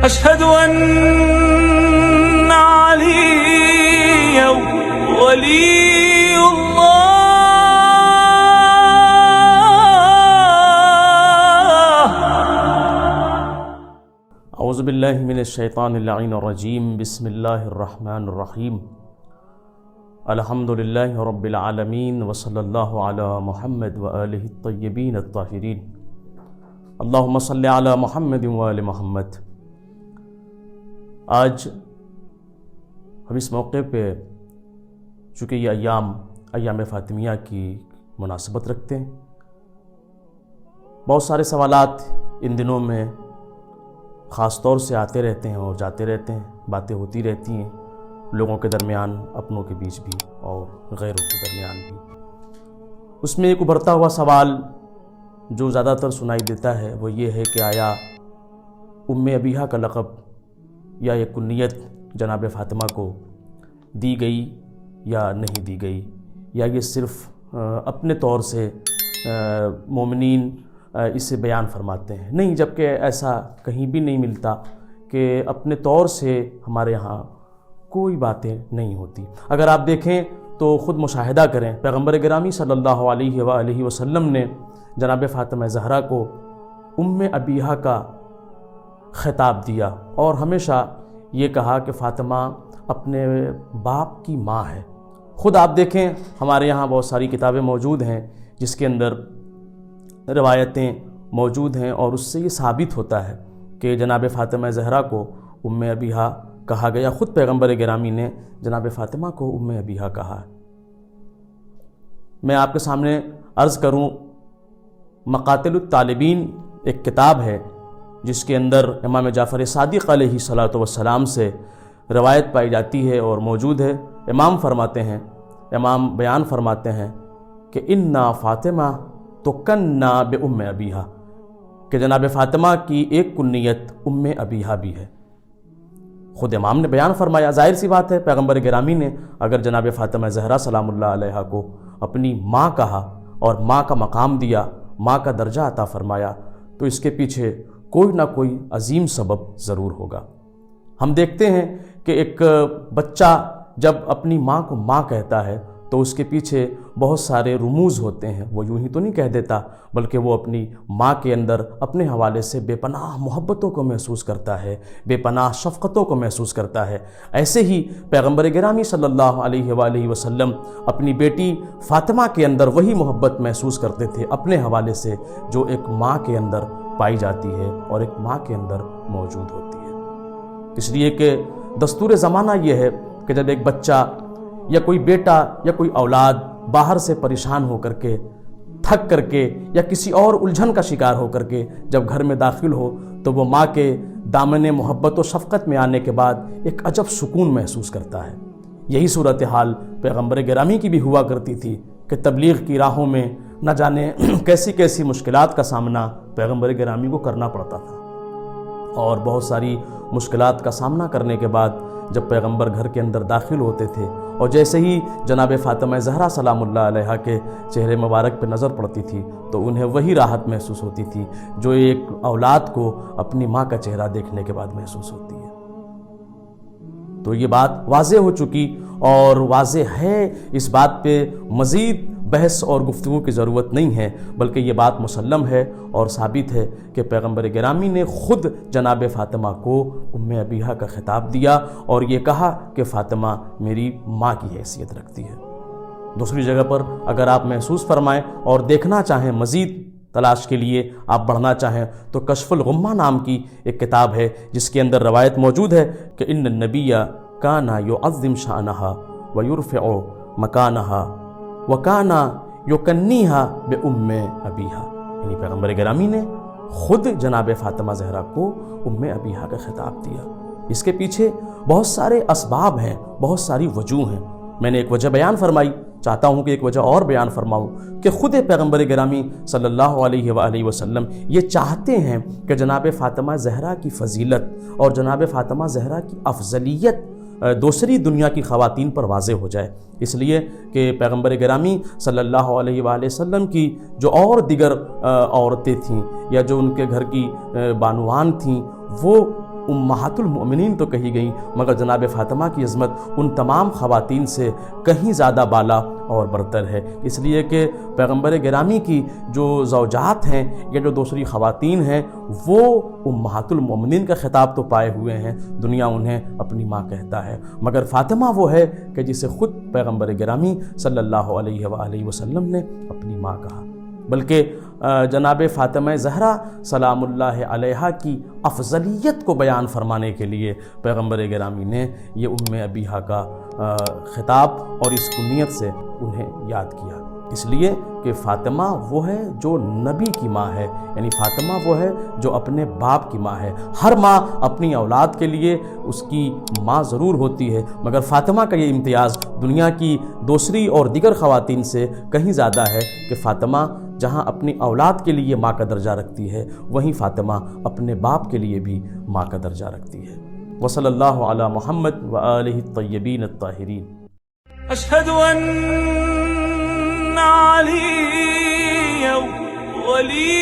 أشهد أن عليا ولي الله. اعوذ باللہ من الشیطان اللعین الرجیم. بسم اللہ الرحمن الرحیم. الحمد للہ رب العالمین وصلی اللہ علی محمد وآلہ الطیبین الطاہرین. اللہم صلی علی محمد وآل محمد. آج ہم اس موقع پہ چونکہ یہ ایام فاطمیہ کی مناسبت رکھتے ہیں، بہت سارے سوالات ان دنوں میں خاص طور سے آتے رہتے ہیں اور جاتے رہتے ہیں، باتیں ہوتی رہتی ہیں لوگوں کے درمیان، اپنوں کے بیچ بھی اور غیروں کے درمیان بھی. اس میں ایک ابھرتا ہوا سوال جو زیادہ تر سنائی دیتا ہے وہ یہ ہے کہ آیا ام ابیہا کا لقب یا یہ کنیت جناب فاطمہ کو دی گئی یا نہیں دی گئی، یا یہ صرف اپنے طور سے مومنین اسے بیان فرماتے ہیں. نہیں، جبکہ ایسا کہیں بھی نہیں ملتا کہ اپنے طور سے ہمارے یہاں کوئی باتیں نہیں ہوتی. اگر آپ دیکھیں تو خود مشاہدہ کریں، پیغمبر گرامی صلی اللہ علیہ وآلہ وسلم نے جناب فاطمہ زہرا کو ام ابیہا کا خطاب دیا اور ہمیشہ یہ کہا کہ فاطمہ اپنے باپ کی ماں ہے. خود آپ دیکھیں، ہمارے یہاں بہت ساری کتابیں موجود ہیں جس کے اندر روایتیں موجود ہیں اور اس سے یہ ثابت ہوتا ہے کہ جناب فاطمہ زہرا کو ام ابیہا کہا گیا. خود پیغمبر گرامی نے جناب فاطمہ کو ام ابیہا کہا ہے. میں آپ کے سامنے عرض کروں، مقاتل الطالبین ایک کتاب ہے جس کے اندر امام جعفر صادق علیہ السلام سے روایت پائی جاتی ہے اور موجود ہے. امام بیان فرماتے ہیں کہ انا فاطمہ تکنّا بام ابیہا، کہ جناب فاطمہ کی ایک کنیت ام ابیہا بھی ہے. خود امام نے بیان فرمایا. ظاہر سی بات ہے، پیغمبر گرامی نے اگر جناب فاطمہ زہرا سلام اللہ علیہا کو اپنی ماں کہا اور ماں کا مقام دیا، ماں کا درجہ عطا فرمایا، تو اس کے پیچھے کوئی نہ کوئی عظیم سبب ضرور ہوگا. ہم دیکھتے ہیں کہ ایک بچہ جب اپنی ماں کو ماں کہتا ہے تو اس کے پیچھے بہت سارے رموز ہوتے ہیں. وہ یوں ہی تو نہیں کہہ دیتا، بلکہ وہ اپنی ماں کے اندر اپنے حوالے سے بے پناہ محبتوں کو محسوس کرتا ہے، بے پناہ شفقتوں کو محسوس کرتا ہے. ایسے ہی پیغمبر گرامی صلی اللہ علیہ وآلہ وسلم اپنی بیٹی فاطمہ کے اندر وہی محبت محسوس کرتے تھے اپنے حوالے سے جو ایک ماں کے اندر پائی جاتی ہے اور ایک ماں کے اندر موجود ہوتی ہے. اس لیے کہ دستور زمانہ یہ ہے کہ جب ایک بچہ یا کوئی بیٹا یا کوئی اولاد باہر سے پریشان ہو کر کے، تھک کر کے یا کسی اور الجھن کا شکار ہو کر کے جب گھر میں داخل ہو تو وہ ماں کے دامن محبت و شفقت میں آنے کے بعد ایک عجب سکون محسوس کرتا ہے. یہی صورتحال پیغمبر گرامی کی بھی ہوا کرتی تھی کہ تبلیغ کی راہوں میں نہ جانے کیسی کیسی مشکلات کا سامنا پیغمبر گرامی کو کرنا پڑتا تھا، اور بہت ساری مشکلات کا سامنا کرنے کے بعد جب پیغمبر گھر کے اندر داخل ہوتے تھے اور جیسے ہی جناب فاطمہ زہرا سلام اللہ علیہا کے چہرے مبارک پہ نظر پڑتی تھی تو انہیں وہی راحت محسوس ہوتی تھی جو ایک اولاد کو اپنی ماں کا چہرہ دیکھنے کے بعد محسوس ہوتی ہے. تو یہ بات واضح ہو چکی اور واضح ہے، اس بات پہ مزید بحث اور گفتگو کی ضرورت نہیں ہے، بلکہ یہ بات مسلم ہے اور ثابت ہے کہ پیغمبر گرامی نے خود جناب فاطمہ کو ام ابیہا کا خطاب دیا اور یہ کہا کہ فاطمہ میری ماں کی حیثیت رکھتی ہے. دوسری جگہ پر اگر آپ محسوس فرمائیں اور دیکھنا چاہیں، مزید تلاش کے لیے آپ بڑھنا چاہیں تو کشف الغمہ نام کی ایک کتاب ہے جس کے اندر روایت موجود ہے کہ ان النبی کان یعظم شأنہا ویرفع مکانہا وکانا یکنیہا بام ابیہا، یعنی پیغمبر گرامی نے خود جناب فاطمہ زہرا کو ام ابیہا کا خطاب دیا. اس کے پیچھے بہت سارے اسباب ہیں، بہت ساری وجوہ ہیں. میں نے ایک وجہ بیان فرمائی، چاہتا ہوں کہ ایک وجہ اور بیان فرماؤں کہ خود پیغمبر گرامی صلی اللہ علیہ وآلہ وسلم یہ چاہتے ہیں کہ جناب فاطمہ زہرا کی فضیلت اور جناب فاطمہ زہرا کی افضلیت دوسری دنیا کی خواتین پر واضح ہو جائے، اس لیے کہ پیغمبر گرامی صلی اللہ علیہ وآلہ وسلم کی جو اور دیگر عورتیں تھیں یا جو ان کے گھر کی بانوان تھیں وہ امہات المؤمنین تو کہی گئیں، مگر جناب فاطمہ کی عظمت ان تمام خواتین سے کہیں زیادہ بالا اور برتر ہے، اس لیے کہ پیغمبر گرامی کی جو زوجات ہیں یا جو دوسری خواتین ہیں وہ امہات المؤمنین کا خطاب تو پائے ہوئے ہیں، دنیا انہیں اپنی ماں کہتا ہے، مگر فاطمہ وہ ہے کہ جسے خود پیغمبر گرامی صلی اللہ علیہ وآلہ وسلم نے اپنی ماں کہا۔ بلکہ جناب فاطمہ زہرا سلام اللہ علیہا کی افضلیت کو بیان فرمانے کے لیے پیغمبر گرامی نے یہ ام ابیہا کا خطاب اور اس کنیت سے انہیں یاد کیا، اس لیے کہ فاطمہ وہ ہے جو نبی کی ماں ہے، یعنی فاطمہ وہ ہے جو اپنے باپ کی ماں ہے۔ ہر ماں اپنی اولاد کے لیے اس کی ماں ضرور ہوتی ہے، مگر فاطمہ کا یہ امتیاز دنیا کی دوسری اور دیگر خواتین سے کہیں زیادہ ہے کہ فاطمہ جہاں اپنی اولاد کے لیے ماں کا درجہ رکھتی ہے، وہیں فاطمہ اپنے باپ کے لیے بھی ماں کا درجہ رکھتی ہے۔ وصلی اللہ علی محمد وآلہ الطیبین الطاہرین۔ أشهد أن علي ولي